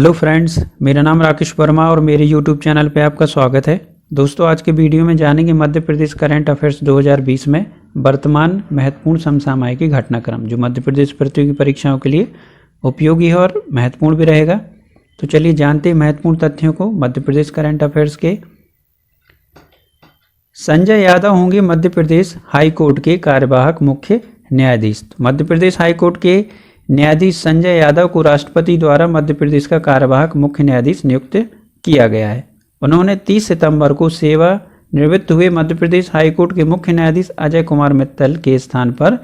Hello friends, मेरा नाम राकेश वर्मा और मेरे यूट्यूब चैनल पे आपका स्वागत है। दोस्तों, आज के वीडियो में जानेंगे मध्य प्रदेश करंट अफेयर्स 2020 में वर्तमान महत्वपूर्ण समसामयिक घटनाक्रम, जो मध्य प्रदेश प्रतियोगी परीक्षाओं के लिए उपयोगी है और महत्वपूर्ण भी रहेगा। तो चलिए जानते हैं महत्वपूर्ण तथ्यों को मध्य प्रदेश करंट अफेयर्स के। संजय यादव होंगे मध्य प्रदेश हाई कोर्ट के कार्यवाहक मुख्य न्यायाधीश। मध्य प्रदेश हाई कोर्ट के न्यायाधीश संजय यादव को राष्ट्रपति द्वारा मध्य प्रदेश का कार्यवाहक मुख्य न्यायाधीश नियुक्त किया गया है। उन्होंने 30 सितंबर को सेवानिवृत्त हुए मध्य प्रदेश हाई कोर्ट के मुख्य न्यायाधीश अजय कुमार मित्तल के स्थान पर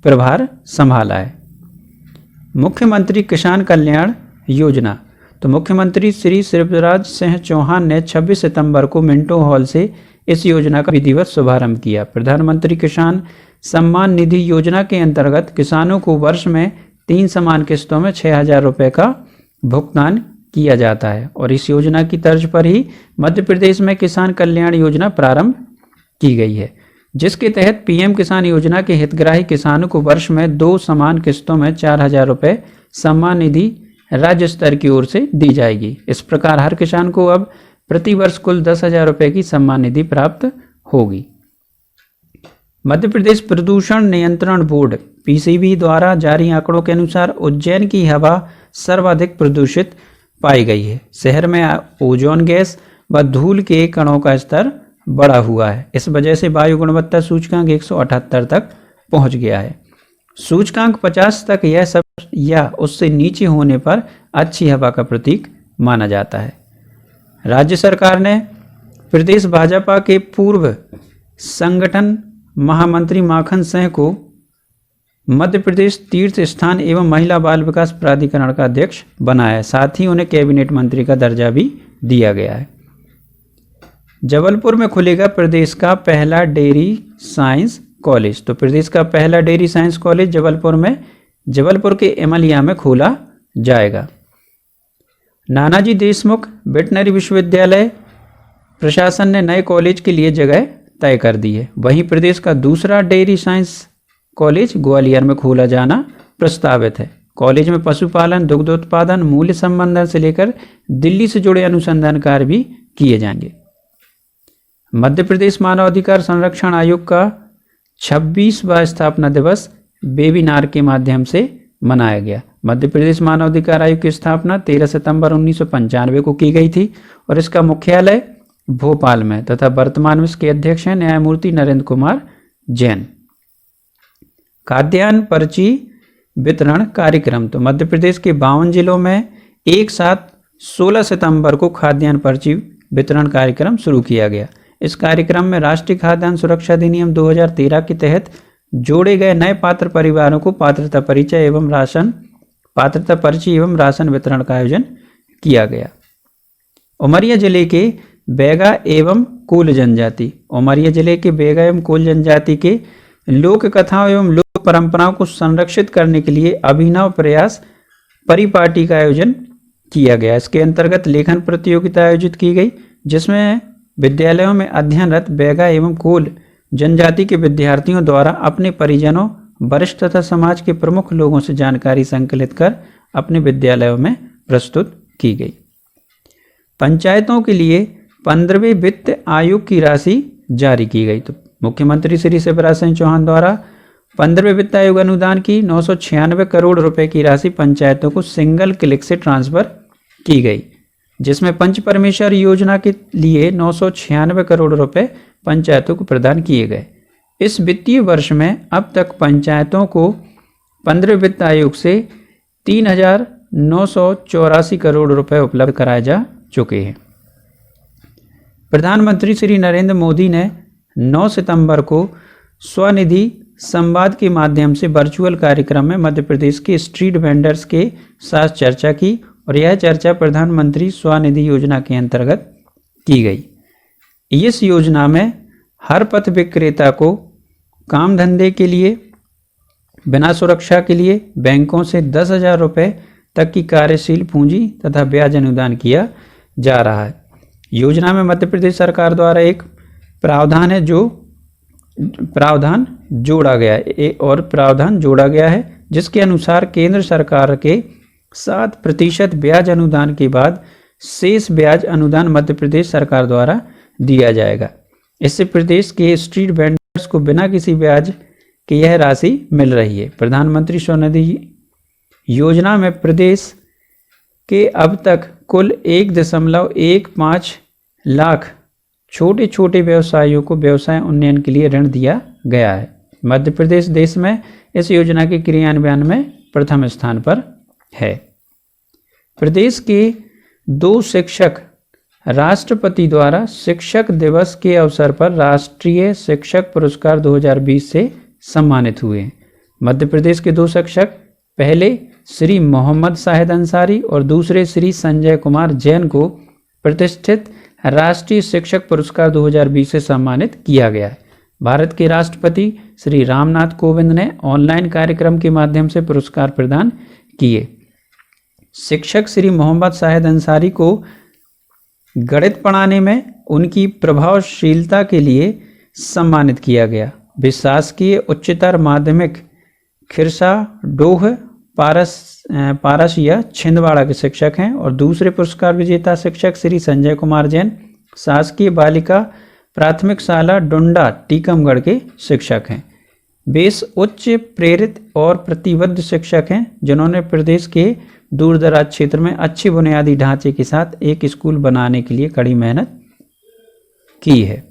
प्रभार संभाला है। मुख्यमंत्री किसान कल्याण योजना। तो मुख्यमंत्री श्री शिवराज सिंह चौहान ने 26 सितंबर को मिंटो हॉल से इस योजना का विधिवत शुभारंभ किया। प्रधानमंत्री किसान सम्मान निधि योजना के अंतर्गत किसानों को वर्ष में 3 समान किस्तों में 6,000 रुपये का भुगतान किया जाता है और इस योजना की तर्ज पर ही मध्य प्रदेश में किसान कल्याण योजना प्रारंभ की गई है, जिसके तहत पीएम किसान योजना के हितग्राही किसानों को वर्ष में 2 समान किस्तों में 4,000 रुपये सम्मान निधि राज्य स्तर की ओर से दी जाएगी। इस प्रकार हर किसान को अब प्रति वर्ष कुल 10,000 रुपये की सम्मान निधि प्राप्त होगी। मध्य प्रदेश प्रदूषण नियंत्रण बोर्ड पीसीबी द्वारा जारी आंकड़ों के अनुसार उज्जैन की हवा सर्वाधिक प्रदूषित पाई गई है। शहर में ओजोन गैस व धूल के कणों का स्तर बढ़ा हुआ है। इस वजह से वायु गुणवत्ता सूचकांक 178 तक पहुंच गया है। सूचकांक 50 तक यह सब या उससे नीचे होने पर अच्छी हवा का प्रतीक माना जाता है। राज्य सरकार ने प्रदेश भाजपा के पूर्व संगठन महामंत्री माखन सिंह को मध्य प्रदेश तीर्थ स्थान एवं महिला बाल विकास प्राधिकरण का अध्यक्ष बनाया है। साथ ही उन्हें कैबिनेट मंत्री का दर्जा भी दिया गया है। जबलपुर में खुलेगा प्रदेश का पहला डेयरी साइंस कॉलेज। तो प्रदेश का पहला डेयरी साइंस कॉलेज जबलपुर के एमलिया में खोला जाएगा। नानाजी देशमुख वेटनरी विश्वविद्यालय प्रशासन ने नए कॉलेज के लिए जगह तय कर दी है। वहीं प्रदेश का दूसरा डेयरी साइंस कॉलेज ग्वालियर में खोला जाना प्रस्तावित है। कॉलेज में पशुपालन, दुग्ध उत्पादन, मूल्य संवर्धन से लेकर दिल्ली से जुड़े अनुसंधान कार्य भी किए जाएंगे। मध्य प्रदेश मानवाधिकार संरक्षण आयोग का 26वां स्थापना दिवस वेबिनार के माध्यम से मनाया गया। मध्य प्रदेश मानवाधिकार आयोग की स्थापना 13 सितंबर 1995 को की गई थी और इसका मुख्यालय भोपाल में तथा वर्तमान में इसके अध्यक्ष हैं न्यायमूर्ति नरेंद्र कुमार जैन। खाद्यान्न पर्ची वितरण कार्यक्रम। तो मध्य प्रदेश के 52 जिलों में एक साथ 16 सितंबर को खाद्यान्न पर्ची वितरण कार्यक्रम शुरू किया गया। इस कार्यक्रम में राष्ट्रीय खाद्यान्न सुरक्षा अधिनियम 2013 के तहत जोड़े गए नए पात्र परिवारों को पात्रता परिचय एवं पात्रता पर्ची एवं राशन वितरण का आयोजन किया गया। उमरिया जिले के बैगा एवं कोल जनजाति। उमरिया जिले के बैगा एवं कोल जनजाति के लोक कथाओं एवं लोक परंपराओं को संरक्षित करने के लिए अभिनव प्रयास परिपाटी का आयोजन किया गया। इसके अंतर्गत लेखन प्रतियोगिता आयोजित की गई, जिसमें विद्यालयों में अध्ययनरत बैगा एवं कोल जनजाति के विद्यार्थियों द्वारा अपने परिजनों, वरिष्ठ तथा समाज के प्रमुख लोगों से जानकारी संकलित कर अपने विद्यालयों में प्रस्तुत की गई। पंचायतों के लिए 15वें वित्त आयोग की राशि जारी की गई। तो मुख्यमंत्री श्री शिवराज सिंह चौहान द्वारा 15वें वित्त आयोग अनुदान की 996 करोड़ रुपए की राशि पंचायतों को सिंगल क्लिक से ट्रांसफर की गई, जिसमें पंच परमेश्वर योजना के लिए 996 करोड़ रुपए पंचायतों को प्रदान किए गए। इस वित्तीय वर्ष में अब तक पंचायतों को 15वें वित्त आयोग से 3,984 करोड़ रुपए उपलब्ध कराए जा चुके हैं। प्रधानमंत्री श्री नरेंद्र मोदी ने 9 सितंबर को स्वनिधि संवाद के माध्यम से वर्चुअल कार्यक्रम में मध्य प्रदेश के स्ट्रीट वेंडर्स के साथ चर्चा की और यह चर्चा प्रधानमंत्री स्वनिधि योजना के अंतर्गत की गई। इस योजना में हर पथ विक्रेता को काम धंधे के लिए बिना सुरक्षा के लिए बैंकों से 10,000 रुपये तक की कार्यशील पूंजी तथा ब्याज अनुदान किया जा रहा है। योजना में मध्य प्रदेश सरकार द्वारा एक प्रावधान जोड़ा गया है जिसके अनुसार केंद्र सरकार के 7% ब्याज अनुदान के बाद शेष ब्याज अनुदान मध्य प्रदेश सरकार द्वारा दिया जाएगा। इससे प्रदेश के स्ट्रीट वेंडर्स को बिना किसी ब्याज के यह राशि मिल रही है। प्रधानमंत्री स्वनिधि योजना में प्रदेश के अब तक कुल 1.15 लाख छोटे छोटे व्यवसायियों को व्यवसाय उन्नयन के लिए ऋण दिया गया है। मध्य प्रदेश देश में इस योजना के क्रियान्वयन में प्रथम स्थान पर है। प्रदेश के 2 शिक्षक राष्ट्रपति द्वारा शिक्षक दिवस के अवसर पर राष्ट्रीय शिक्षक पुरस्कार 2020 से सम्मानित हुए हैं। मध्य प्रदेश के 2 शिक्षक, पहले श्री मोहम्मद शाहिद अंसारी और दूसरे श्री संजय कुमार जैन को प्रतिष्ठित राष्ट्रीय शिक्षक पुरस्कार 2020 से सम्मानित किया गया है। भारत के राष्ट्रपति श्री रामनाथ कोविंद ने ऑनलाइन कार्यक्रम के माध्यम से पुरस्कार प्रदान किए। शिक्षक श्री मोहम्मद शाहिद अंसारी को गणित पढ़ाने में उनकी प्रभावशीलता के लिए सम्मानित किया गया। वे शासकीय उच्चतर माध्यमिक खिरसा डोह पारसिया छिंदवाड़ा के शिक्षक हैं और दूसरे पुरस्कार विजेता शिक्षक श्री संजय कुमार जैन शासकीय बालिका प्राथमिक शाला डुंडा टीकमगढ़ के शिक्षक हैं। वे उच्च प्रेरित और प्रतिबद्ध शिक्षक हैं जिन्होंने प्रदेश के दूरदराज क्षेत्र में अच्छे बुनियादी ढांचे के साथ एक स्कूल बनाने के लिए कड़ी मेहनत की है।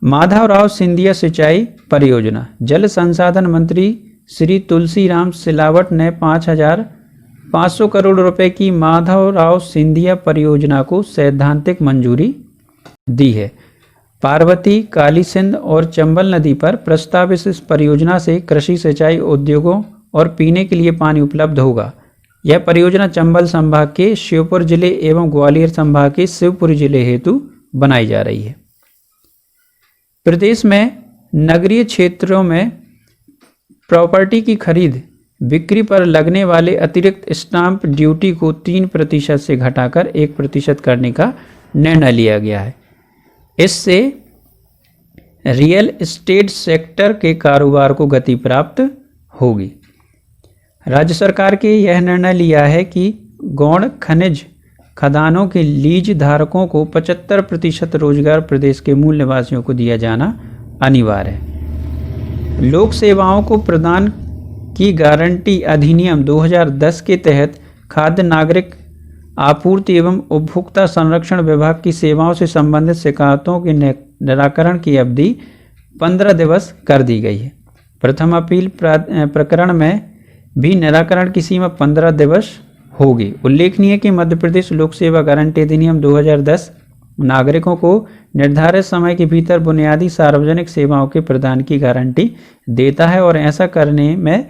माधवराव सिंधिया सिंचाई परियोजना। जल संसाधन मंत्री श्री तुलसीराम सिलावट ने 5,500 करोड़ रुपए की माधवराव सिंधिया परियोजना को सैद्धांतिक मंजूरी दी है। पार्वती, काली सिंध और चंबल नदी पर प्रस्तावित इस परियोजना से कृषि, सिंचाई, उद्योगों और पीने के लिए पानी उपलब्ध होगा। यह परियोजना चंबल संभाग के श्योपुर जिले एवं ग्वालियर संभाग के शिवपुरी जिले हेतु बनाई जा रही है। प्रदेश में नगरीय क्षेत्रों में प्रॉपर्टी की खरीद बिक्री पर लगने वाले अतिरिक्त स्टाम्प ड्यूटी को 3% से घटाकर 1% करने का निर्णय लिया गया है। इससे रियल एस्टेट सेक्टर के कारोबार को गति प्राप्त होगी। राज्य सरकार के यह निर्णय लिया है कि गौण खनिज खदानों के लीज धारकों को 75% रोजगार प्रदेश के मूल निवासियों को दिया जाना अनिवार्य है। लोक सेवाओं को प्रदान की गारंटी अधिनियम 2010 के तहत खाद्य नागरिक आपूर्ति एवं उपभोक्ता संरक्षण विभाग की सेवाओं से संबंधित शिकायतों के निराकरण की अवधि 15 दिवस कर दी गई है। प्रथम अपील प्रकरण में भी निराकरण की सीमा 15 दिवस होगी। उल्लेखनीय है कि मध्य प्रदेश लोक सेवा गारंटी अधिनियम 2010 नागरिकों को निर्धारित समय के भीतर बुनियादी सार्वजनिक सेवाओं के प्रदान की गारंटी देता है और ऐसा करने में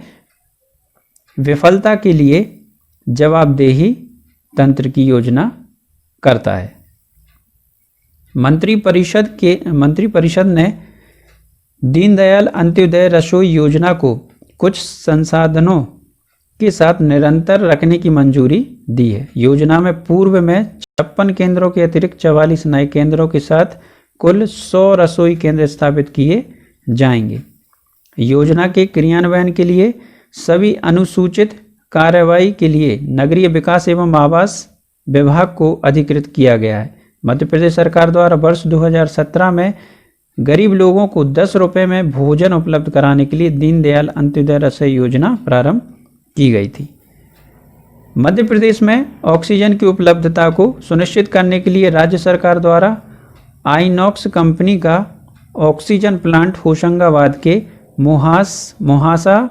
विफलता के लिए जवाबदेही तंत्र की योजना करता है। मंत्रिपरिषद ने दीनदयाल अंत्योदय रसोई योजना को कुछ संसाधनों के साथ निरंतर रखने की मंजूरी दी है। योजना में पूर्व में 56 केंद्रों के अतिरिक्त 44 नए केंद्रों के साथ कुल 100 रसोई केंद्र स्थापित किए जाएंगे। योजना के क्रियान्वयन के लिए सभी अनुसूचित कार्रवाई के लिए नगरीय विकास एवं आवास विभाग को अधिकृत किया गया है। मध्य प्रदेश सरकार द्वारा वर्ष 2017 में गरीब लोगों को 10 रुपये में भोजन उपलब्ध कराने के लिए दीनदयाल अंत्योदय रसोई योजना प्रारंभ की गई थी। मध्य प्रदेश में ऑक्सीजन की उपलब्धता को सुनिश्चित करने के लिए राज्य सरकार द्वारा आइनॉक्स कंपनी का ऑक्सीजन प्लांट होशंगाबाद के मोहासा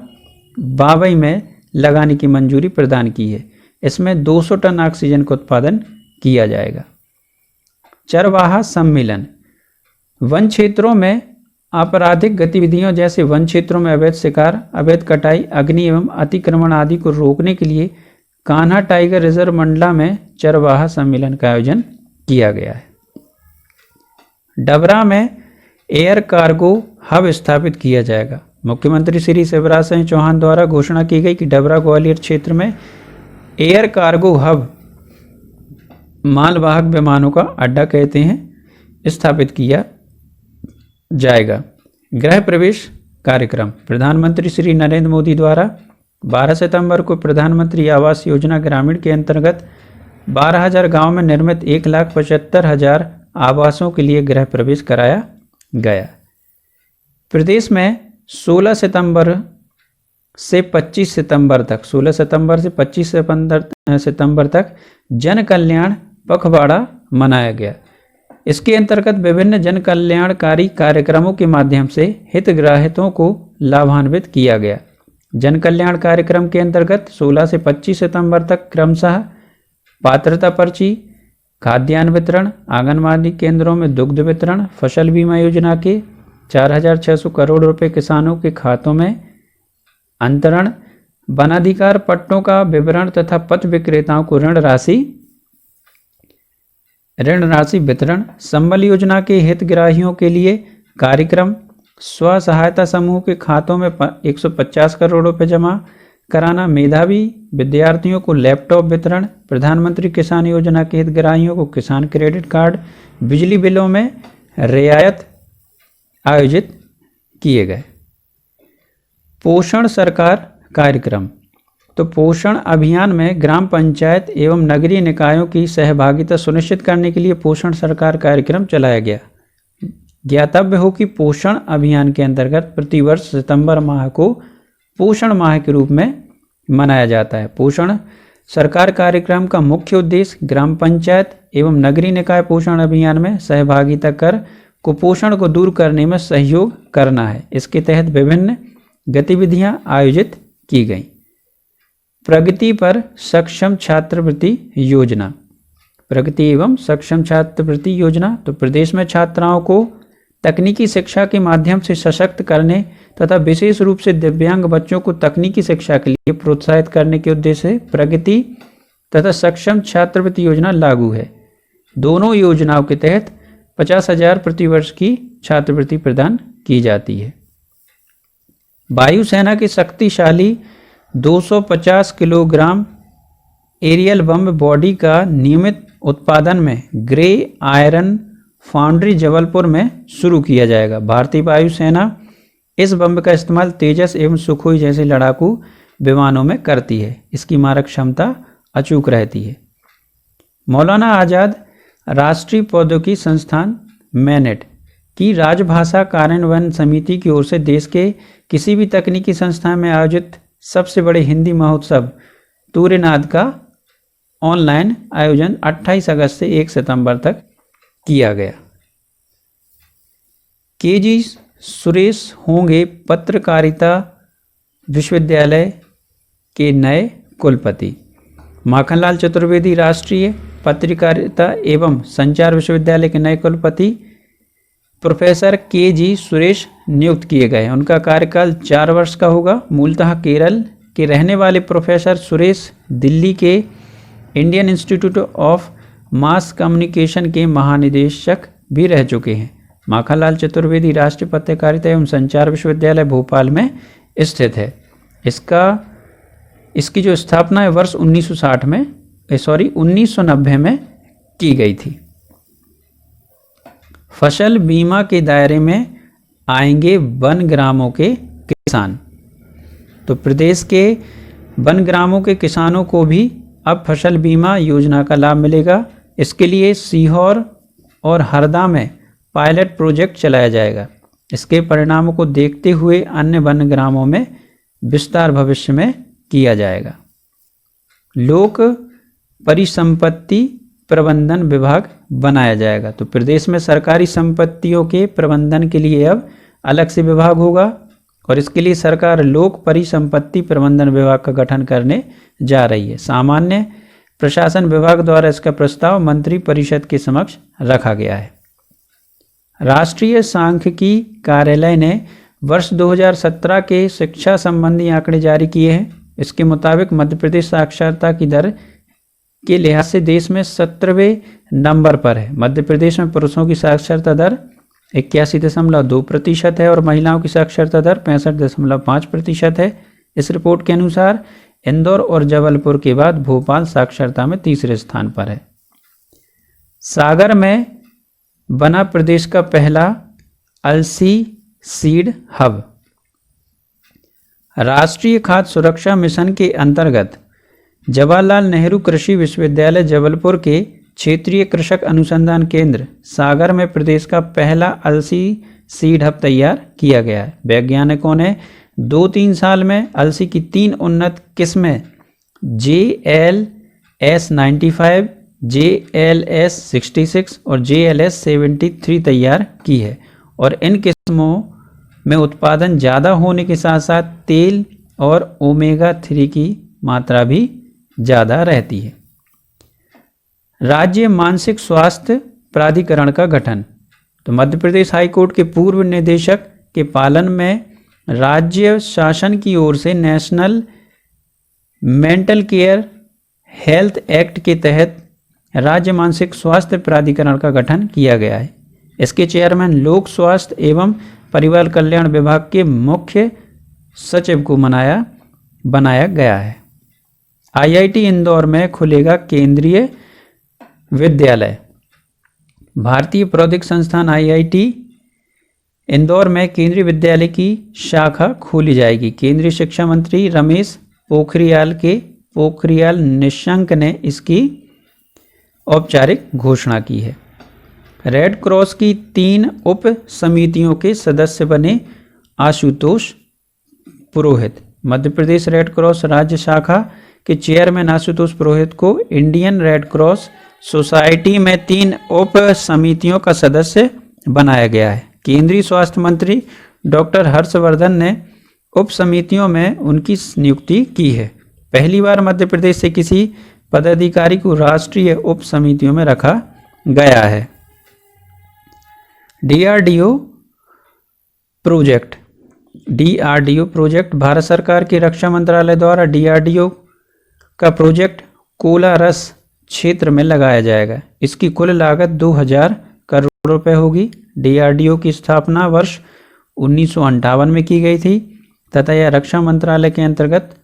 बाबई में लगाने की मंजूरी प्रदान की है। इसमें 200 टन ऑक्सीजन का उत्पादन किया जाएगा। चरवाहा सम्मेलन। वन क्षेत्रों में आपराधिक गतिविधियों जैसे वन क्षेत्रों में अवैध शिकार, अवैध कटाई, अग्नि एवं अतिक्रमण आदि को रोकने के लिए कान्हा टाइगर रिजर्व मंडला में चरवाहा सम्मेलन का आयोजन किया गया है। डबरा में एयर कार्गो हब स्थापित किया जाएगा। मुख्यमंत्री श्री शिवराज सिंह चौहान द्वारा घोषणा की गई कि डबरा ग्वालियर क्षेत्र में एयर कार्गो हब, मालवाहक विमानों का अड्डा कहते हैं, स्थापित किया जाएगा। गृह प्रवेश कार्यक्रम। प्रधानमंत्री श्री नरेंद्र मोदी द्वारा 12 सितंबर को प्रधानमंत्री आवास योजना ग्रामीण के अंतर्गत 12,000 गाँव में निर्मित 1,75,000 आवासों के लिए गृह प्रवेश कराया गया। प्रदेश में 16 सितंबर से 25 सितंबर तक 16 सितंबर से 25 सितंबर तक जन कल्याण पखवाड़ा मनाया गया। इसके अंतर्गत विभिन्न जन कल्याणकारी कार्यक्रमों के माध्यम से हितग्राहियों को लाभान्वित किया गया। जन कल्याण कार्यक्रम के अंतर्गत 16 से 25 सितंबर तक क्रमशः पात्रता पर्ची, खाद्यान्न वितरण, आंगनबाड़ी केंद्रों में दुग्ध वितरण, फसल बीमा योजना के 4,600 करोड़ रुपए किसानों के खातों में अंतरण, वनाधिकार पट्टों का विवरण तथा पथ विक्रेताओं को ऋण राशि वितरण, संबल योजना के हितग्राहियों के लिए कार्यक्रम, स्व सहायता समूह के खातों में 150 करोड़ रुपए जमा कराना, मेधावी विद्यार्थियों को लैपटॉप वितरण, प्रधानमंत्री किसान योजना के हितग्राहियों को किसान क्रेडिट कार्ड, बिजली बिलों में रियायत आयोजित किए गए। पोषण सरकार कार्यक्रम। तो पोषण अभियान में ग्राम पंचायत एवं नगरीय निकायों की सहभागिता सुनिश्चित करने के लिए पोषण सरकार कार्यक्रम चलाया गया। ज्ञातव्य हो कि पोषण अभियान के अंतर्गत प्रतिवर्ष सितंबर माह को पोषण माह के रूप में मनाया जाता है। पोषण सरकार कार्यक्रम का मुख्य उद्देश्य ग्राम पंचायत एवं नगरीय निकाय पोषण अभियान में सहभागिता कर कुपोषण को दूर करने में सहयोग करना है। इसके तहत विभिन्न गतिविधियां आयोजित की गई। प्रगति पर सक्षम छात्रवृत्ति योजना। प्रगति एवं सक्षम छात्रवृत्ति योजना। तो प्रदेश में छात्राओं को तकनीकी शिक्षा के माध्यम से सशक्त करने तथा विशेष रूप से दिव्यांग बच्चों को तकनीकी शिक्षा के लिए प्रोत्साहित करने के उद्देश्य से प्रगति तथा सक्षम छात्रवृत्ति योजना लागू है। दोनों योजनाओं के तहत 50,000 प्रतिवर्ष की छात्रवृत्ति प्रदान की जाती है। वायुसेना की शक्तिशाली 250 किलोग्राम एरियल बम बॉडी का नियमित उत्पादन में ग्रे आयरन फाउंड्री जबलपुर में शुरू किया जाएगा। भारतीय वायुसेना इस बम का इस्तेमाल तेजस एवं सुखोई जैसे लड़ाकू विमानों में करती है। इसकी मारक क्षमता अचूक रहती है। मौलाना आज़ाद राष्ट्रीय प्रौद्योगिकी संस्थान मैनेट की राजभाषा कार्यान्वयन समिति की ओर से देश के किसी भी तकनीकी संस्थान में आयोजित सबसे बड़े हिंदी महोत्सव तूर्यनाद का ऑनलाइन आयोजन 28 अगस्त से 1 सितंबर तक किया गया। के.जी. सुरेश होंगे पत्रकारिता विश्वविद्यालय के नए कुलपति। माखनलाल चतुर्वेदी राष्ट्रीय पत्रकारिता एवं संचार विश्वविद्यालय के नए कुलपति प्रोफेसर के.जी. सुरेश नियुक्त किए गए। उनका कार्यकाल 4 वर्ष का होगा। मूलतः केरल के रहने वाले प्रोफेसर सुरेश दिल्ली के Indian institute of mass communication के महानिदेशक भी रह चुके हैं। माखनलाल चतुर्वेदी राष्ट्रीय पत्रकारिता एवं संचार विश्वविद्यालय भोपाल में स्थित है। इसकी जो स्थापना है वर्ष 1990 में की गई थी। फसल बीमा के दायरे में आएंगे वन ग्रामों के किसान। तो प्रदेश के वन ग्रामों के किसानों को भी अब फसल बीमा योजना का लाभ मिलेगा। इसके लिए सीहोर और हरदा में पायलट प्रोजेक्ट चलाया जाएगा। इसके परिणामों को देखते हुए अन्य वन ग्रामों में विस्तार भविष्य में किया जाएगा। लोक परिसंपत्ति प्रबंधन विभाग बनाया जाएगा। तो प्रदेश में सरकारी संपत्तियों के प्रबंधन के लिए अब अलग से विभाग होगा और इसके लिए सरकार लोक परिसंपत्ति प्रबंधन विभाग का गठन करने जा रही है। सामान्य प्रशासन विभाग द्वारा इसका प्रस्ताव मंत्री परिषद के समक्ष रखा गया है। राष्ट्रीय सांख्यिकी कार्यालय ने वर्ष 2017 के शिक्षा संबंधी आंकड़े जारी किए हैं। इसके मुताबिक मध्य प्रदेश साक्षरता की दर के लिहाज से देश में 17वें नंबर पर है। मध्य प्रदेश में पुरुषों की साक्षरता दर 81.2% है और महिलाओं की साक्षरता दर 65.5% है। इस रिपोर्ट के अनुसार इंदौर और जबलपुर के बाद भोपाल साक्षरता में तीसरे स्थान पर है। सागर में बना प्रदेश का पहला अलसी सीड हब। राष्ट्रीय खाद्य सुरक्षा मिशन के अंतर्गत जवाहरलाल नेहरू कृषि विश्वविद्यालय जबलपुर के क्षेत्रीय कृषक अनुसंधान केंद्र सागर में प्रदेश का पहला अलसी सीड हब तैयार किया गया है। वैज्ञानिकों ने 2-3 साल में अलसी की 3 उन्नत किस्में JLS95, JLS66 और JLS73 तैयार की है और इन किस्मों में उत्पादन ज़्यादा होने के साथ साथ तेल और ओमेगा 3 की मात्रा भी ज़्यादा रहती है। राज्य मानसिक स्वास्थ्य प्राधिकरण का गठन। तो मध्य प्रदेश हाईकोर्ट के पूर्व निदेशक के पालन में राज्य शासन की ओर से national mental care health act के तहत राज्य मानसिक स्वास्थ्य प्राधिकरण का गठन किया गया है। इसके चेयरमैन लोक स्वास्थ्य एवं परिवार कल्याण विभाग के मुख्य सचिव को बनाया गया है। IIT इंदौर में खुलेगा केंद्रीय विद्यालय। भारतीय प्रौद्योगिकी संस्थान IIT इंदौर में केंद्रीय विद्यालय की शाखा खोली जाएगी। केंद्रीय शिक्षा मंत्री रमेश पोखरियाल निशंक ने इसकी औपचारिक घोषणा की है। रेड क्रॉस की 3 उप समितियों के सदस्य बने आशुतोष पुरोहित। मध्य प्रदेश रेड क्रॉस राज्य शाखा के चेयरमैन आशुतोष पुरोहित को इंडियन रेड क्रॉस सोसाइटी में 3 उप समितियों का सदस्य बनाया गया है। केंद्रीय स्वास्थ्य मंत्री डॉक्टर हर्षवर्धन ने उप समितियों में उनकी नियुक्ति की है। पहली बार मध्य प्रदेश से किसी पदाधिकारी को राष्ट्रीय उप समितियों में रखा गया है। DRDO प्रोजेक्ट भारत सरकार के रक्षा मंत्रालय द्वारा DRDO का प्रोजेक्ट कोलारस क्षेत्र में लगाया जाएगा। इसकी कुल लागत 2000 करोड़ रुपए होगी। DRDO की स्थापना वर्ष 1958 में की गई थी तथा यह रक्षा मंत्रालय के अंतर्गत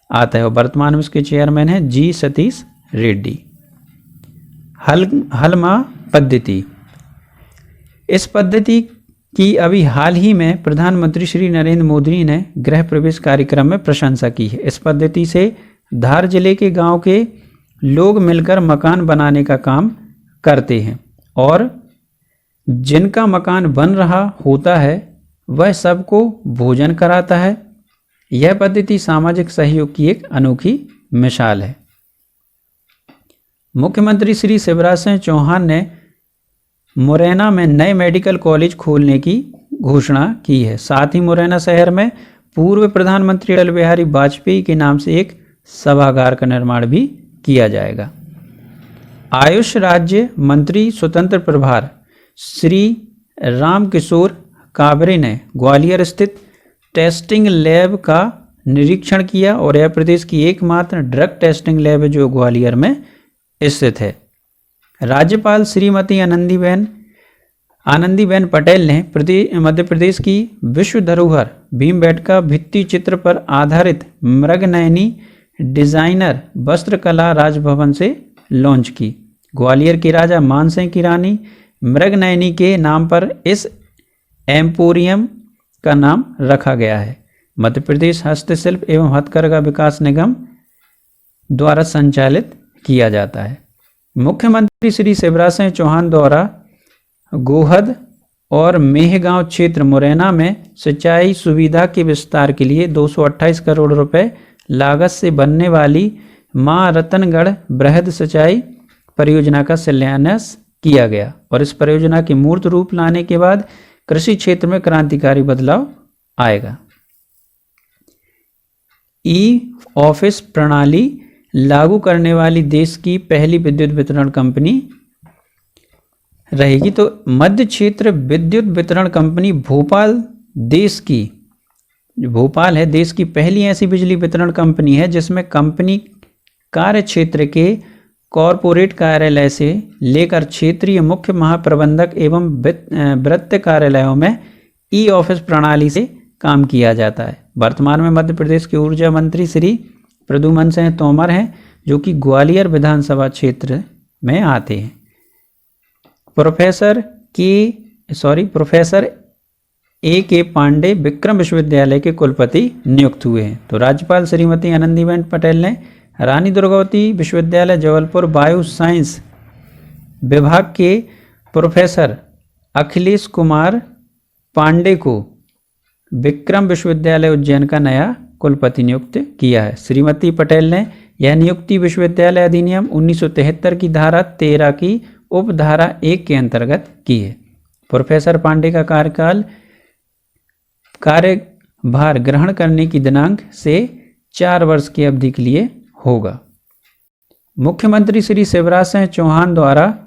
आता है और वर्तमान में इसके चेयरमैन हैं G सतीश रेड्डी। हलमा पद्धति। इस पद्धति की अभी हाल ही में प्रधानमंत्री श्री नरेंद्र मोदी ने गृह प्रवेश कार्यक्रम में प्रशंसा की है। इस पद्धति से धार जिले के गांव के लोग मिलकर मकान बनाने का काम करते हैं और जिनका मकान बन रहा होता है वह सबको भोजन कराता है। यह पद्धति सामाजिक सहयोग की एक अनोखी मिसाल है। मुख्यमंत्री श्री शिवराज सिंह चौहान ने मुरैना में नए मेडिकल कॉलेज खोलने की घोषणा की है। साथ ही मुरैना शहर में पूर्व प्रधानमंत्री अटल बिहारी वाजपेयी के नाम से एक सभागार का निर्माण भी किया जाएगा। आयुष राज्य मंत्री स्वतंत्र प्रभार श्री रामकिशोर काबरे ने ग्वालियर स्थित टेस्टिंग लैब का निरीक्षण किया और यह प्रदेश की एकमात्र ड्रग टेस्टिंग लैब है जो ग्वालियर में स्थित है। राज्यपाल श्रीमती आनंदीबेन पटेल ने मध्य प्रदेश की विश्व धरोहर भीमबेटका भित्ति चित्र पर आधारित मृगनयनी डिजाइनर वस्त्रकला राजभवन से लॉन्च की। ग्वालियर के राजा मानसिंह की रानी मृगनयनी के नाम पर इस एम्पोरियम का नाम रखा गया है। मध्य प्रदेश हस्तशिल्प एवं हथकरघा विकास निगम द्वारा संचालित किया जाता है। मुख्यमंत्री श्री शिवराज सिंह चौहान द्वारा गोहद और मेहगांव क्षेत्र मुरैना में सिंचाई सुविधा के विस्तार के लिए 228 करोड़ रुपए लागत से बनने वाली मां रतनगढ़ बृहद सिंचाई परियोजना का शिलान्यास किया गया और इस परियोजना के मूर्त रूप लाने के बाद कृषि क्षेत्र में क्रांतिकारी बदलाव आएगा। ई-ऑफिस प्रणाली लागू करने वाली देश की पहली विद्युत वितरण कंपनी रहेगी। तो मध्य क्षेत्र विद्युत वितरण कंपनी भोपाल है देश की पहली ऐसी बिजली वितरण कंपनी है जिसमें कंपनी कार्य क्षेत्र के कॉरपोरेट कार्यालय से लेकर क्षेत्रीय मुख्य महाप्रबंधक एवं वृत्त कार्यालयों में ई-ऑफिस प्रणाली से काम किया जाता है। वर्तमान में मध्य प्रदेश के ऊर्जा मंत्री श्री प्रद्युमन सिंह तोमर हैं जो कि ग्वालियर विधानसभा क्षेत्र में आते हैं। प्रोफेसर ए के पांडे विक्रम विश्वविद्यालय के कुलपति नियुक्त हुए हैं। तो राज्यपाल श्रीमती आनंदीबेन पटेल ने रानी दुर्गावती विश्वविद्यालय जबलपुर वायु साइंस विभाग के प्रोफेसर अखिलेश कुमार पांडे को विक्रम विश्वविद्यालय उज्जैन का नया कुलपति नियुक्त किया है। श्रीमती पटेल ने यह नियुक्ति विश्वविद्यालय अधिनियम 1973 की धारा 13 की उपधारा 1 के अंतर्गत की है। प्रोफेसर पांडे का कार्यभार ग्रहण करने की दिनांक से 4 वर्ष की अवधि के लिए होगा। मुख्यमंत्री श्री शिवराज सिंह चौहान द्वारा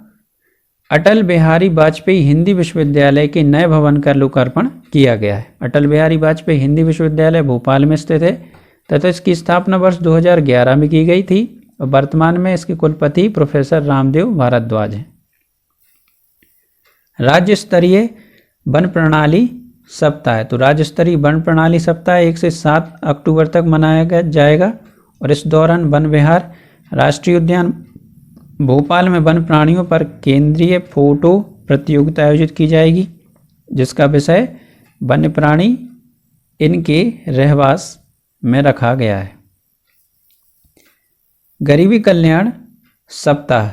अटल बिहारी वाजपेयी हिंदी विश्वविद्यालय के नए भवन का लोकार्पण किया गया है। अटल बिहारी वाजपेयी हिंदी विश्वविद्यालय भोपाल में स्थित है तथा इसकी स्थापना वर्ष 2011 में की गई थी और वर्तमान में इसके कुलपति प्रोफेसर रामदेव भारद्वाज हैं। राज्य स्तरीय वन प्रणाली सप्ताह, तो राज्य स्तरीय वन प्रणाली सप्ताह 1 से 7 अक्टूबर तक मनाया जाएगा और इस दौरान वन विहार राष्ट्रीय उद्यान भोपाल में वन प्राणियों पर केंद्रीय फोटो प्रतियोगिता आयोजित की जाएगी, जिसका विषय वन्य प्राणी इनके रहवास में रखा गया है। गरीबी कल्याण सप्ताह,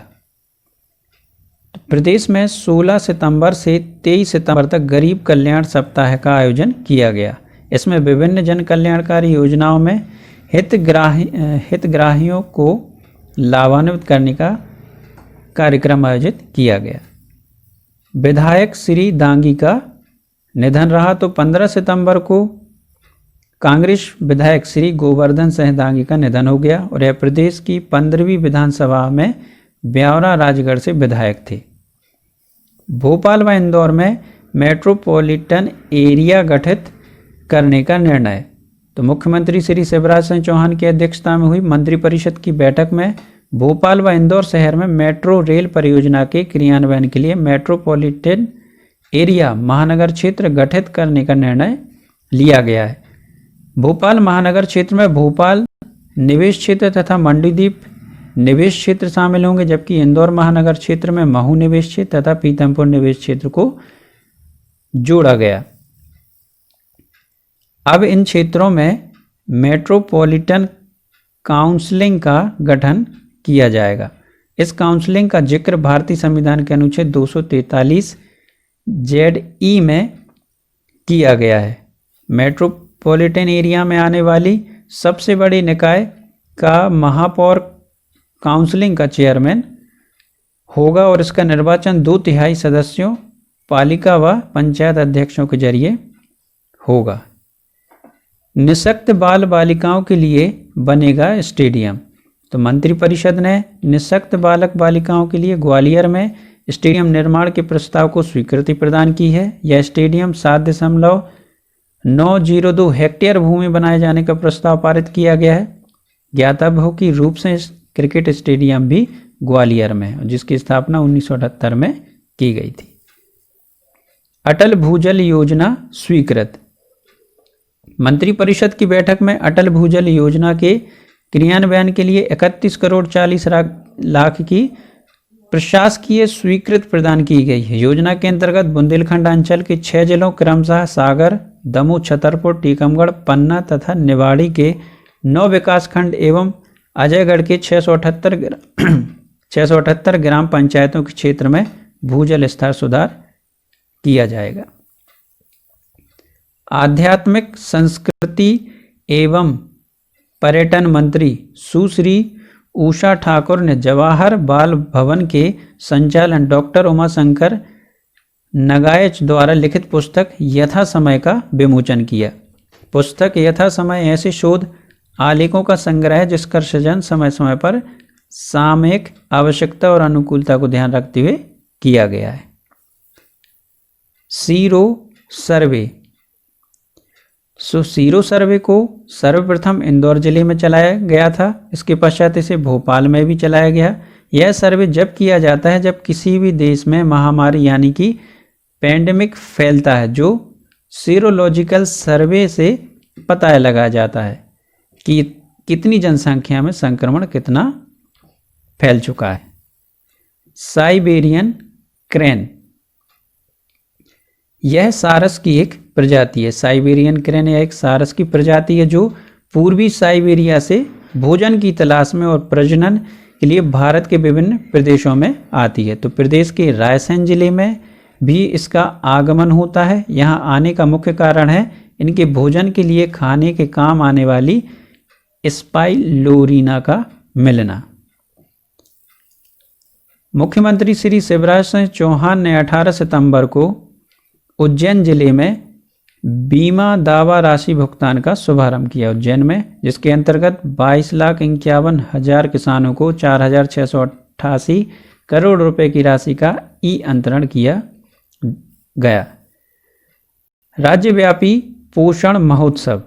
प्रदेश में 16 सितंबर से 23 सितंबर तक गरीब कल्याण सप्ताह का आयोजन किया गया। इसमें विभिन्न जन कल्याणकारी योजनाओं में हितग्राहियों को लाभान्वित करने का कार्यक्रम आयोजित किया गया। विधायक श्री दांगी का निधन रहा, तो 15 सितंबर को कांग्रेस विधायक श्री गोवर्धन सिंह दांगी का निधन हो गया और यह प्रदेश की 15वीं विधानसभा में ब्यावरा राजगढ़ से विधायक थे। भोपाल व इंदौर में मेट्रोपॉलिटन एरिया गठित करने का निर्णय, तो मुख्यमंत्री श्री शिवराज सिंह चौहान की अध्यक्षता में हुई मंत्रिपरिषद की बैठक में भोपाल व इंदौर शहर में मेट्रो रेल परियोजना के क्रियान्वयन के लिए मेट्रोपॉलिटन एरिया महानगर क्षेत्र गठित करने का निर्णय लिया गया है। भोपाल महानगर क्षेत्र में भोपाल निवेश क्षेत्र तथा मंडीदीप निवेश क्षेत्र शामिल होंगे, जबकि इंदौर महानगर क्षेत्र में महू निवेश क्षेत्र तथा पीथमपुर निवेश क्षेत्र को जोड़ा गया। अब इन क्षेत्रों में मेट्रोपॉलिटन काउंसिलिंग का गठन किया जाएगा। इस काउंसिलिंग का जिक्र भारतीय संविधान के अनुच्छेद 243 ZE में किया गया है। मेट्रोपॉलिटन एरिया में आने वाली सबसे बड़ी निकाय का महापौर काउंसिलिंग का चेयरमैन होगा और इसका निर्वाचन 2/3 सदस्यों पालिका व पंचायत अध्यक्षों के जरिए होगा। निःशक्त बाल बालिकाओं के लिए बनेगा स्टेडियम, तो मंत्रिपरिषद ने निःशक्त बालक बालिकाओं के लिए ग्वालियर में स्टेडियम निर्माण के प्रस्ताव को स्वीकृति प्रदान की है। यह स्टेडियम 7.902 हेक्टेयर भूमि बनाए जाने का प्रस्ताव पारित किया गया है। ज्ञातव्य हो कि रूप से क्रिकेट स्टेडियम भी ग्वालियर में है, जिसकी स्थापना 1978 में की गई थी। अटल भूजल योजना स्वीकृत, मंत्रिपरिषद की बैठक में अटल भूजल योजना के क्रियान्वयन के लिए 31 करोड़ 40 लाख की प्रशासकीय स्वीकृति प्रदान की गई है। योजना के अंतर्गत बुंदेलखंड अंचल के 6 जिलों क्रमशः सागर, दमोह, छतरपुर, टीकमगढ़, पन्ना तथा निवाड़ी के 9 विकासखंड एवं अजयगढ़ के 678 ग्राम पंचायतों के क्षेत्र में भूजल स्तर सुधार किया जाएगा। आध्यात्मिक संस्कृति एवं पर्यटन मंत्री सुश्री उषा ठाकुर ने जवाहर बाल भवन के संचालन डॉक्टर उमाशंकर नगाएच द्वारा लिखित पुस्तक यथा समय का विमोचन किया। पुस्तक यथा समय ऐसे शोध आलेखों का संग्रह है जिसका सृजन समय समय पर सामयिक आवश्यकता और अनुकूलता को ध्यान रखते हुए किया गया है। सीरो सर्वे, सीरो सर्वे को सर्वप्रथम इंदौर जिले में चलाया गया था। इसके पश्चात इसे भोपाल में भी चलाया गया। यह सर्वे जब किया जाता है जब किसी भी देश में महामारी यानी कि पैंडेमिक फैलता है, जो सीरोलॉजिकल सर्वे से पता लगाया जाता है कि कितनी जनसंख्या में संक्रमण कितना फैल चुका है। साइबेरियन क्रेन, यह सारस की एक प्रजाति है। साइबेरियन क्रेन या एक सारस की प्रजाति है जो पूर्वी साइबेरिया से भोजन की तलाश में और प्रजनन के लिए भारत के विभिन्न प्रदेशों में आती है। तो प्रदेश के रायसेन जिले में भी इसका आगमन होता है। यहाँ आने का मुख्य कारण है इनके भोजन के लिए खाने के काम आने वाली स्पाइलोरीना का मिलना। मुख्यमंत्री श्री शिवराज सिंह चौहान ने 18 सितंबर को उज्जैन जिले में बीमा दावा राशि भुगतान का शुभारंभ किया उज्जैन में, जिसके अंतर्गत 22,51,000 किसानों को 4,688 करोड़ रुपए की राशि का ई अंतरण किया गया। राज्यव्यापी पोषण महोत्सव।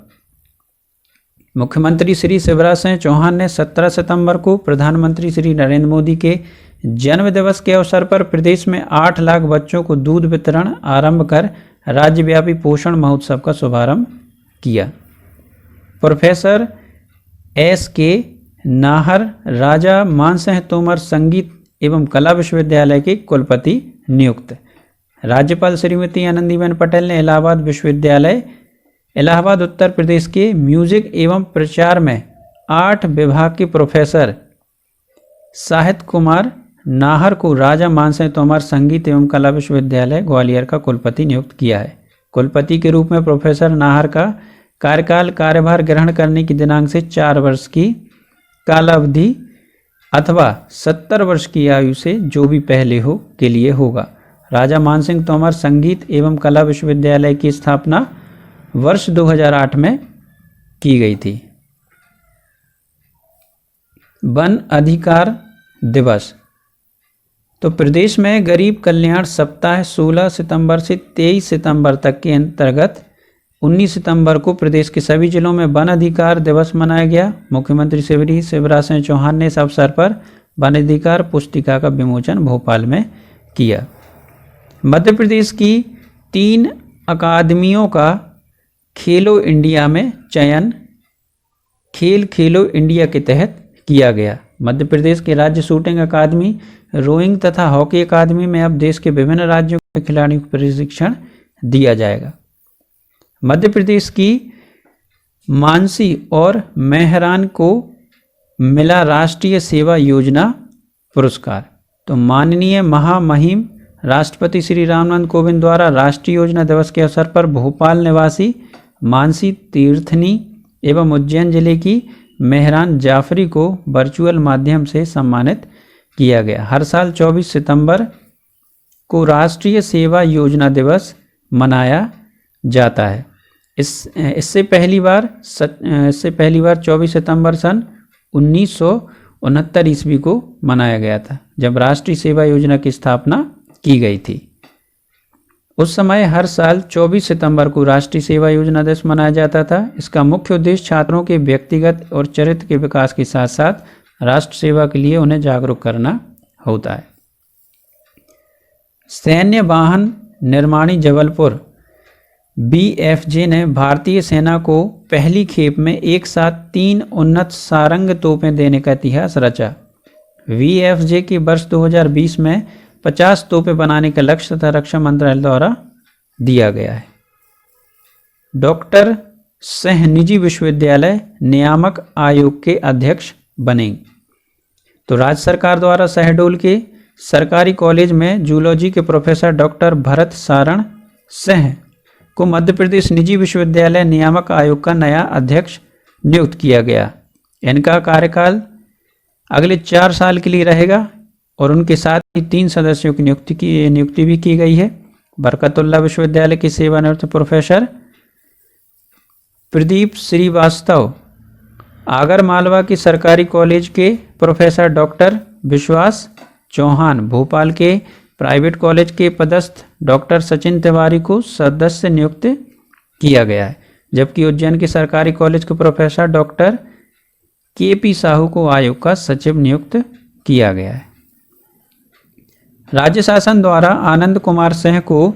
मुख्यमंत्री श्री शिवराज सिंह चौहान ने 17 सितंबर को प्रधानमंत्री श्री नरेंद्र मोदी के जन्म दिवस के अवसर पर प्रदेश में 8 लाख बच्चों को दूध वितरण आरंभ कर राज्यव्यापी पोषण महोत्सव का शुभारंभ किया। Professor S.K. नाहर राजा मानसिंह तोमर संगीत एवं कला विश्वविद्यालय के कुलपति नियुक्त। राज्यपाल श्रीमती आनंदीबेन पटेल ने इलाहाबाद विश्वविद्यालय इलाहाबाद उत्तर प्रदेश के म्यूजिक एवं प्रचार में 8 विभाग के प्रोफेसर साहित्य कुमार नाहर को राजा मानसिंह तोमर संगीत एवं कला विश्वविद्यालय ग्वालियर का कुलपति नियुक्त किया है। कुलपति के रूप में प्रोफेसर नाहर का कार्यभार ग्रहण करने की दिनांक से 4 वर्ष की कालावधि अथवा 70 वर्ष की आयु से जो भी पहले हो के लिए होगा। राजा मानसिंह तोमर संगीत एवं कला विश्वविद्यालय की स्थापना वर्ष 2008 में की गई थी। वन अधिकार दिवस। तो प्रदेश में गरीब कल्याण सप्ताह 16 सितंबर से 23 सितंबर तक के अंतर्गत 19 सितंबर को प्रदेश के सभी जिलों में वन अधिकार दिवस मनाया गया। मुख्यमंत्री श्री शिवराज सिंह चौहान ने इस अवसर पर वन अधिकार पुस्तिका का विमोचन भोपाल में किया। मध्य प्रदेश की 3 अकादमियों का खेलो इंडिया में चयन खेलो इंडिया के तहत किया गया। मध्य प्रदेश के राज्य शूटिंग अकादमी, रोइंग तथा हॉकी अकादमी में अब देश के विभिन्न राज्यों के खिलाड़ियों को प्रशिक्षण दिया जाएगा। मध्य प्रदेश की मानसी और मेहरान को मिला राष्ट्रीय सेवा योजना पुरस्कार। तो माननीय महामहिम राष्ट्रपति श्री रामनाथ कोविंद द्वारा राष्ट्रीय योजना दिवस के अवसर पर भोपाल निवासी मानसी तीर्थनी एवं उज्जैन जिले की मेहरान जाफरी को वर्चुअल माध्यम से सम्मानित किया गया। हर साल 24 सितंबर को राष्ट्रीय सेवा योजना दिवस मनाया जाता है। इससे पहली बार 24 सितंबर सन 1969 ईस्वी को मनाया गया था, जब राष्ट्रीय सेवा योजना की स्थापना की गई थी। उस समय हर साल 24 सितंबर को राष्ट्रीय सेवा योजना दिवस मनाया जाता था। इसका मुख्य उद्देश्य छात्रों के व्यक्तिगत और चरित्र के विकास के साथ साथ राष्ट्र सेवा के लिए उन्हें जागरूक करना होता है। सैन्य वाहन निर्माणी जबलपुर BFJ ने भारतीय सेना को पहली खेप में एक साथ 3 उन्नत सारंग तोपें देने का इतिहास रचा। VFJ के वर्ष 2020 में 50 तोपें बनाने का लक्ष्य तथा रक्षा मंत्रालय द्वारा दिया गया है। डॉक्टर सिंह निजी विश्वविद्यालय नियामक आयोग के अध्यक्ष बनेंगे। तो राज्य सरकार द्वारा शहडोल के सरकारी कॉलेज में जूलॉजी के प्रोफेसर डॉक्टर भरत सारण सिंह को मध्य प्रदेश निजी विश्वविद्यालय नियामक आयोग का नया अध्यक्ष नियुक्त किया गया। इनका कार्यकाल अगले 4 साल के लिए रहेगा और उनके साथ ही 3 सदस्यों की नियुक्ति भी की गई है। बरकतुल्लाह विश्वविद्यालय के सेवानिवृत्त प्रोफेसर प्रदीप श्रीवास्तव, आगर मालवा के सरकारी कॉलेज के प्रोफेसर डॉक्टर विश्वास चौहान, भोपाल के प्राइवेट कॉलेज के पदस्थ डॉक्टर सचिन तिवारी को सदस्य नियुक्त किया गया है, जबकि उज्जैन के सरकारी कॉलेज के प्रोफेसर डॉक्टर KP साहू को आयोग का सचिव नियुक्त किया गया है। राज्य शासन द्वारा आनंद कुमार सिंह को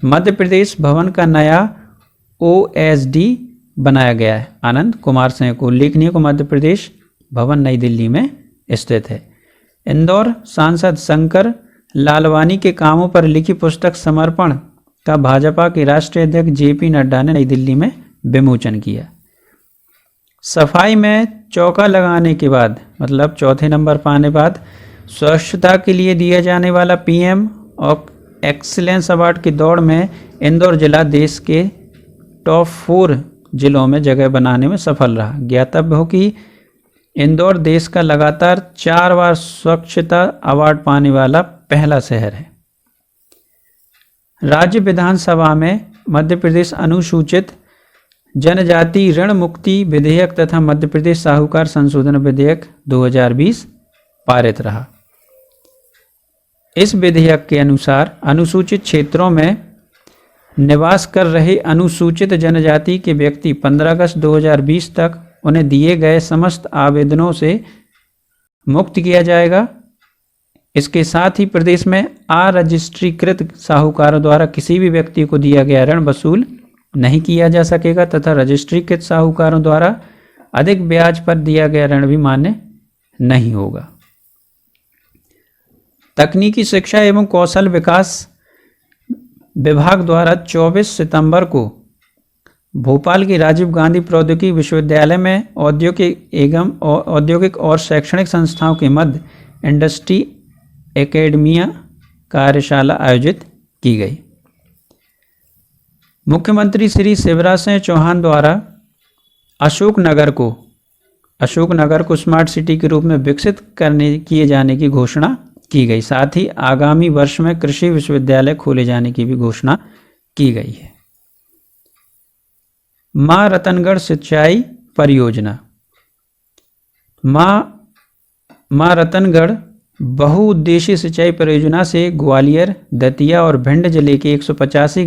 मध्य प्रदेश भवन का नया OSD बनाया गया है। आनंद कुमार सिंह को उल्लेखनीय को मध्य प्रदेश भवन नई दिल्ली में स्थित है। इंदौर सांसद शंकर लालवानी के कामों पर लिखी पुस्तक समर्पण का भाजपा के राष्ट्रीय अध्यक्ष जेपी नड्डा ने नई दिल्ली में विमोचन किया। सफाई में चौका लगाने के बाद, मतलब चौथे नंबर पाने बाद, स्वच्छता के लिए दिया जाने वाला पीएम और एक्सीलेंस अवार्ड की दौड़ में इंदौर जिला देश के टॉप 4 जिलों में जगह बनाने में सफल रहा। ज्ञातव्य हो कि इंदौर देश का लगातार 4 बार स्वच्छता अवार्ड पाने वाला पहला शहर है। राज्य विधानसभा में मध्य प्रदेश अनुसूचित जनजाति ऋण मुक्ति विधेयक तथा मध्य प्रदेश साहूकार संशोधन विधेयक 2020 पारित रहा। इस विधेयक के अनुसार अनुसूचित क्षेत्रों में निवास कर रहे अनुसूचित जनजाति के व्यक्ति 15 अगस्त 2020 तक उन्हें दिए गए समस्त आवेदनों से मुक्त किया जाएगा। इसके साथ ही प्रदेश में अरजिस्ट्रीकृत साहूकारों द्वारा किसी भी व्यक्ति को दिया गया ऋण वसूल नहीं किया जा सकेगा तथा रजिस्ट्रीकृत साहूकारों द्वारा अधिक ब्याज पर दिया गया ऋण भी मान्य नहीं होगा। तकनीकी शिक्षा एवं कौशल विकास विभाग द्वारा 24 सितंबर को भोपाल के राजीव गांधी प्रौद्योगिकी विश्वविद्यालय में औद्योगिक और शैक्षणिक संस्थाओं के मध्य इंडस्ट्री एकेडमिया कार्यशाला आयोजित की गई। मुख्यमंत्री श्री शिवराज सिंह चौहान द्वारा अशोकनगर को स्मार्ट सिटी के रूप में विकसित किए जाने की घोषणा की गई। साथ ही आगामी वर्ष में कृषि विश्वविद्यालय खोले जाने की भी घोषणा की गई है। मां रतनगढ़ सिंचाई परियोजना। मां रतनगढ़ बहुउद्देशीय सिंचाई परियोजना से ग्वालियर, दतिया और भिंड जिले के 185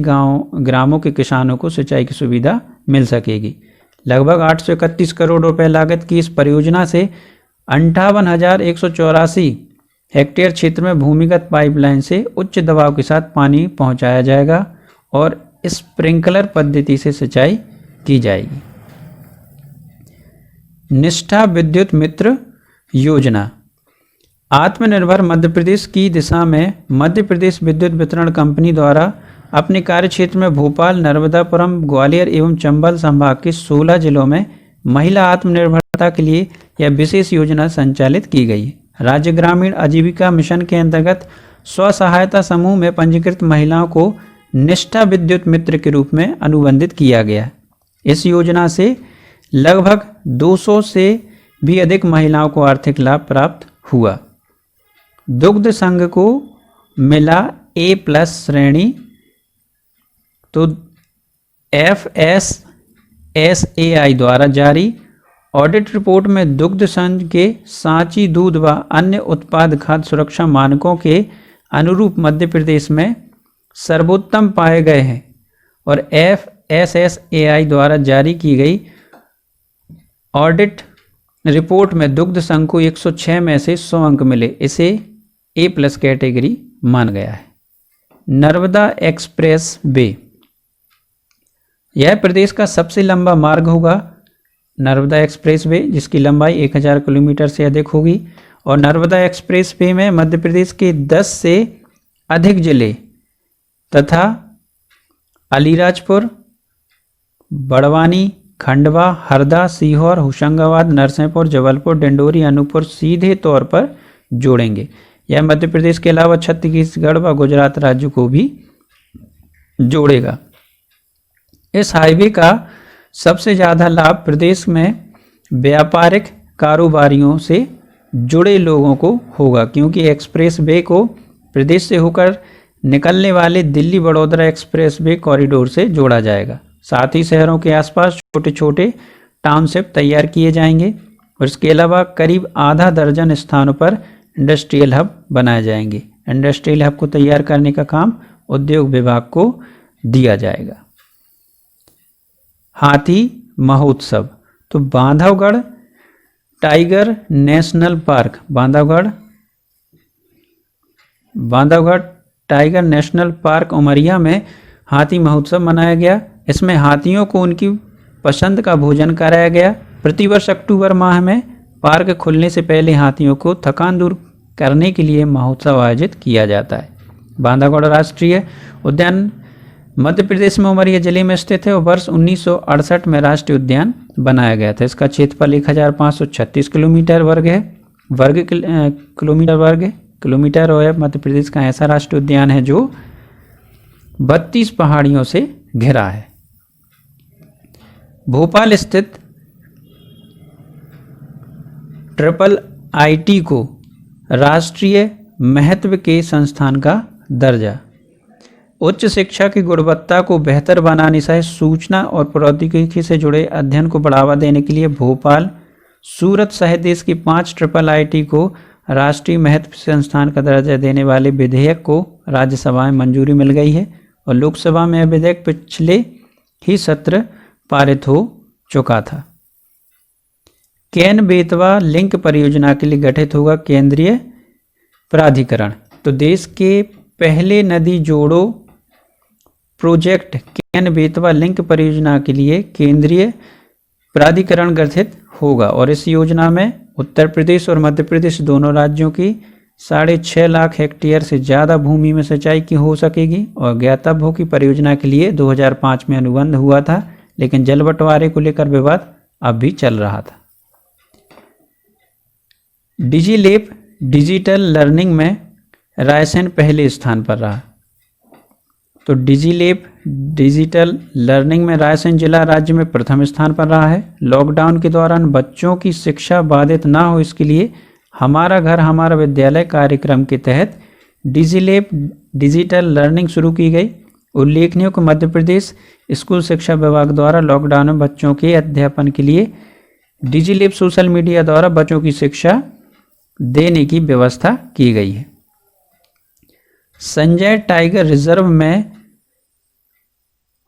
ग्रामों के किसानों को सिंचाई की सुविधा मिल सकेगी। लगभग 831 करोड़ रुपए लागत की इस परियोजना से 58,184 हेक्टेयर क्षेत्र में भूमिगत पाइपलाइन से उच्च दबाव के साथ पानी पहुंचाया जाएगा और स्प्रिंकलर पद्धति से सिंचाई की जाएगी। निष्ठा विद्युत मित्र योजना। आत्मनिर्भर मध्य प्रदेश की दिशा में मध्य प्रदेश विद्युत वितरण कंपनी द्वारा अपने कार्य क्षेत्र में भोपाल, नर्मदापुरम, ग्वालियर एवं चंबल संभाग के 16 जिलों में महिला आत्मनिर्भरता के लिए यह विशेष योजना संचालित की गई है। राज्य ग्रामीण आजीविका मिशन के अंतर्गत स्व सहायता समूह में पंजीकृत महिलाओं को निष्ठा विद्युत मित्र के रूप में अनुबंधित किया गया। इस योजना से लगभग 200 से भी अधिक महिलाओं को आर्थिक लाभ प्राप्त हुआ। दुग्ध संघ को मिला A+ श्रेणी। तो FSSAI द्वारा जारी ऑडिट रिपोर्ट में दुग्ध संघ के सांची दूध व अन्य उत्पाद खाद्य सुरक्षा मानकों के अनुरूप मध्य प्रदेश में सर्वोत्तम पाए गए हैं और FSSAI द्वारा जारी की गई ऑडिट रिपोर्ट में दुग्ध संघ को 106 में से 100 अंक मिले। इसे A+ कैटेगरी मान गया है। Narmada express way. यह प्रदेश का सबसे लंबा मार्ग होगा। नर्मदा एक्सप्रेस वे जिसकी लंबाई 1000 किलोमीटर से अधिक होगी और नर्मदा एक्सप्रेस वे में मध्य प्रदेश के 10 से अधिक जिले तथा अलीराजपुर, बड़वानी, खंडवा, हरदा, सीहोर, होशंगाबाद, नरसिंहपुर, जबलपुर, डिंडोरी, अनूपपुर सीधे तौर पर जोड़ेंगे। यह मध्य प्रदेश के अलावा छत्तीसगढ़ व गुजरात राज्य को भी जोड़ेगा। इस हाईवे का सबसे ज़्यादा लाभ प्रदेश में व्यापारिक कारोबारियों से जुड़े लोगों को होगा क्योंकि एक्सप्रेस वे को प्रदेश से होकर निकलने वाले Delhi Baroda express way corridor से जोड़ा जाएगा। साथ ही शहरों के आसपास छोटे छोटे टाउनशिप तैयार किए जाएंगे और इसके अलावा करीब आधा दर्जन स्थानों पर इंडस्ट्रियल हब बनाए जाएंगे। इंडस्ट्रियल हब को तैयार करने का काम उद्योग विभाग को दिया जाएगा। हाथी महोत्सव। तो Bandhavgarh tiger national park, Bandhavgarh tiger national park Umaria में हाथी महोत्सव मनाया गया। इसमें हाथियों को उनकी पसंद का भोजन कराया गया। प्रतिवर्ष अक्टूबर माह में पार्क खुलने से पहले हाथियों को थकान दूर करने के लिए महोत्सव आयोजित किया जाता है। बांधवगढ़ राष्ट्रीय उद्यान मध्य प्रदेश में उमरिया जिले में स्थित है और वर्ष 1968 में राष्ट्रीय उद्यान बनाया गया था। इसका क्षेत्रफल 1536 किलोमीटर वर्ग है, किलोमीटर और है। मध्य प्रदेश का ऐसा राष्ट्रीय उद्यान है जो 32 पहाड़ियों से घिरा है। भोपाल स्थित IIT को राष्ट्रीय महत्व के संस्थान का दर्जा। उच्च शिक्षा की गुणवत्ता को बेहतर बनाने सहित सूचना और प्रौद्योगिकी से जुड़े अध्ययन को बढ़ावा देने के लिए भोपाल, सूरत सहित देश की 5 IIT को राष्ट्रीय महत्व संस्थान का दर्जा देने वाले विधेयक को राज्यसभा में मंजूरी मिल गई है और लोकसभा में यह विधेयक पिछले ही सत्र पारित हो चुका था। केन बेतवा लिंक परियोजना के लिए गठित होगा केंद्रीय प्राधिकरण। तो देश के पहले नदी जोड़ो प्रोजेक्ट केन बेतवा लिंक परियोजना के लिए केंद्रीय प्राधिकरण गठित होगा और इस योजना में उत्तर प्रदेश और मध्य प्रदेश दोनों राज्यों की 6.5 लाख हेक्टेयर से ज़्यादा भूमि में सिंचाई की हो सकेगी। और ज्ञातव्य हो कि परियोजना के लिए 2005 में अनुबंध हुआ था, लेकिन जल बंटवारे को लेकर विवाद अब भी चल रहा था। डिजीलैप डिजिटल लर्निंग में रायसेन पहले स्थान पर रहा। तो डिजीलैप डिजिटल लर्निंग में रायसेन जिला राज्य में प्रथम स्थान पर रहा है। लॉकडाउन के दौरान बच्चों की शिक्षा बाधित ना हो इसके लिए हमारा घर हमारा विद्यालय कार्यक्रम के तहत डिजीलैप डिजिटल लर्निंग शुरू की गई। उल्लेखनीय कि मध्य प्रदेश स्कूल शिक्षा विभाग द्वारा लॉकडाउन में बच्चों के अध्यापन के लिए डिजीलैप सोशल मीडिया द्वारा बच्चों की शिक्षा देने की व्यवस्था की गई है। संजय टाइगर रिजर्व में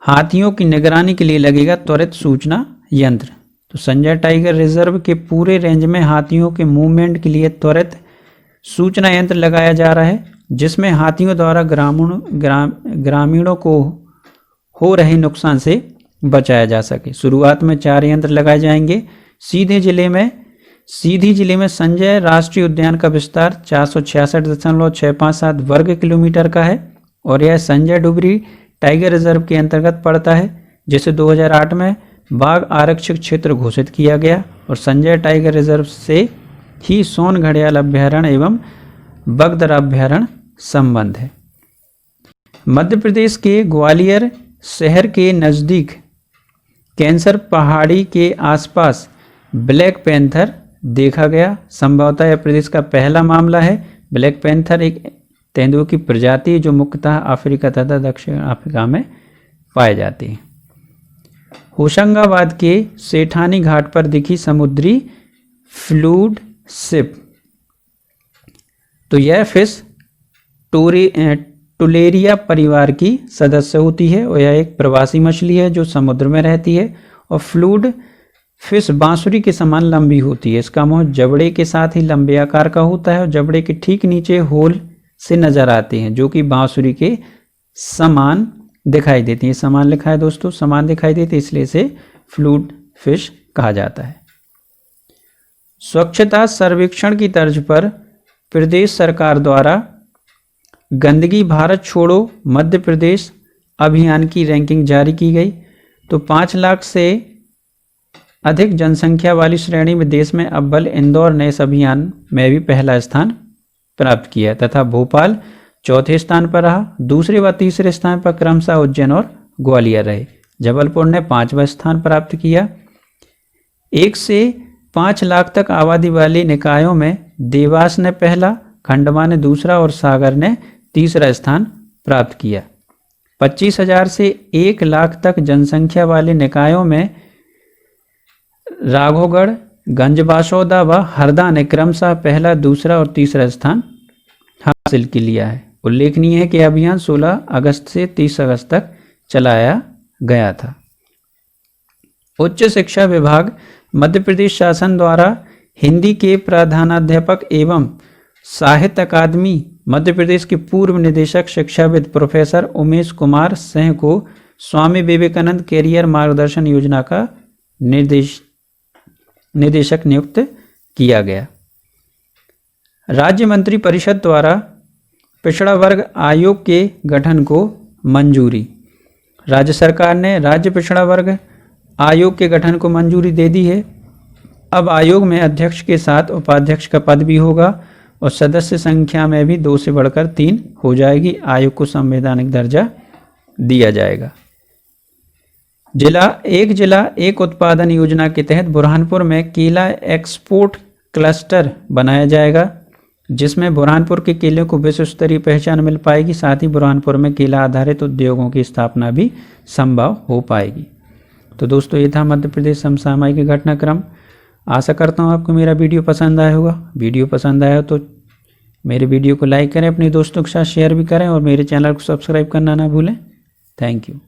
हाथियों की निगरानी के लिए लगेगा त्वरित सूचना यंत्र। तो संजय टाइगर रिजर्व के पूरे रेंज में हाथियों के मूवमेंट के लिए त्वरित सूचना यंत्र लगाया जा रहा है, जिसमें हाथियों द्वारा ग्रामीणों को हो रहे नुकसान से बचाया जा सके। शुरुआत में 4 यंत्र लगाए जाएंगे। सीधी जिले में संजय राष्ट्रीय उद्यान का विस्तार 466.657 वर्ग किलोमीटर का है और यह संजय डुबरी टाइगर रिजर्व के अंतर्गत पड़ता है, जिसे 2008 में बाघ आरक्षित क्षेत्र घोषित किया गया और संजय टाइगर रिजर्व से ही सोन घड़ियाल अभ्यारण्य एवं बगदर अभ्यारण्य संबंध है। मध्य प्रदेश के ग्वालियर शहर के नज़दीक कैंसर पहाड़ी के आसपास ब्लैक पैंथर देखा गया। संभवतः यह प्रदेश का पहला मामला है। ब्लैक पैंथर एक तेंदुए की प्रजाति है जो मुख्यतः अफ्रीका तथा दक्षिण अफ्रीका में पाए जाती है। होशंगाबाद के सेठानी घाट पर दिखी समुद्री फ्लूड शिप। तो यह फिश टुलेरिया परिवार की सदस्य होती है और यह एक प्रवासी मछली है जो समुद्र में रहती है। और फ्लूड फिश बांसुरी के समान लंबी होती है। इसका मुंह जबड़े के साथ ही लंबे आकार का होता है और जबड़े के ठीक नीचे होल से नजर आते हैं जो कि बांसुरी के समान दिखाई देती है। समान लिखा है दोस्तों, समान दिखाई देती, इसलिए इसे फ्लूड फिश कहा जाता है। स्वच्छता सर्वेक्षण की तर्ज पर प्रदेश सरकार द्वारा गंदगी भारत छोड़ो मध्य प्रदेश अभियान की रैंकिंग जारी की गई। तो 5 लाख से अधिक जनसंख्या वाली श्रेणी में देश में अव्वल इंदौर ने इस अभियान में भी पहला स्थान प्राप्त किया तथा भोपाल चौथे स्थान पर रहा। दूसरे व तीसरे स्थान पर क्रमशः उज्जैन और ग्वालियर रहे। जबलपुर ने 5वां स्थान प्राप्त किया। 1 से 5 लाख तक आबादी वाले निकायों में देवास ने पहला, खंडवा ने दूसरा और सागर ने तीसरा स्थान प्राप्त किया। 25,000 से 1 लाख तक जनसंख्या वाले निकायों में राघोगढ़, गंजबासौदा व हरदा ने क्रमशः पहला, दूसरा और तीसरा स्थान हासिल कर लिया है। उल्लेखनीय है कि अभियान 16 अगस्त से 30 अगस्त तक चलाया गया था। उच्च शिक्षा विभाग मध्य प्रदेश शासन द्वारा हिंदी के प्रधानाध्यापक एवं साहित्य अकादमी मध्य प्रदेश के पूर्व निदेशक शिक्षाविद प्रोफेसर उमेश कुमार सिंह को स्वामी विवेकानंद कैरियर मार्गदर्शन योजना का निदेशक नियुक्त किया गया। राज्य मंत्री परिषद द्वारा पिछड़ा वर्ग आयोग के गठन को मंजूरी। राज्य सरकार ने राज्य पिछड़ा वर्ग आयोग के गठन को मंजूरी दे दी है। अब आयोग में अध्यक्ष के साथ उपाध्यक्ष का पद भी होगा और सदस्य संख्या में भी 2 से बढ़कर 3 हो जाएगी। आयोग को संवैधानिक दर्जा दिया जाएगा। जिला एक उत्पादन योजना के तहत बुरहानपुर में केला एक्सपोर्ट क्लस्टर बनाया जाएगा, जिसमें बुरहानपुर के केले को विश्व स्तरीय पहचान मिल पाएगी। साथ ही बुरहानपुर में केला आधारित उद्योगों की स्थापना भी संभव हो पाएगी। तो दोस्तों, ये था मध्य प्रदेश समसामयिक घटनाक्रम। आशा करता हूँ आपको मेरा वीडियो पसंद आया होगा। वीडियो पसंद आया तो मेरे वीडियो को लाइक करें, अपने दोस्तों के साथ शेयर भी करें और मेरे चैनल को सब्सक्राइब करना ना भूलें। Thank you.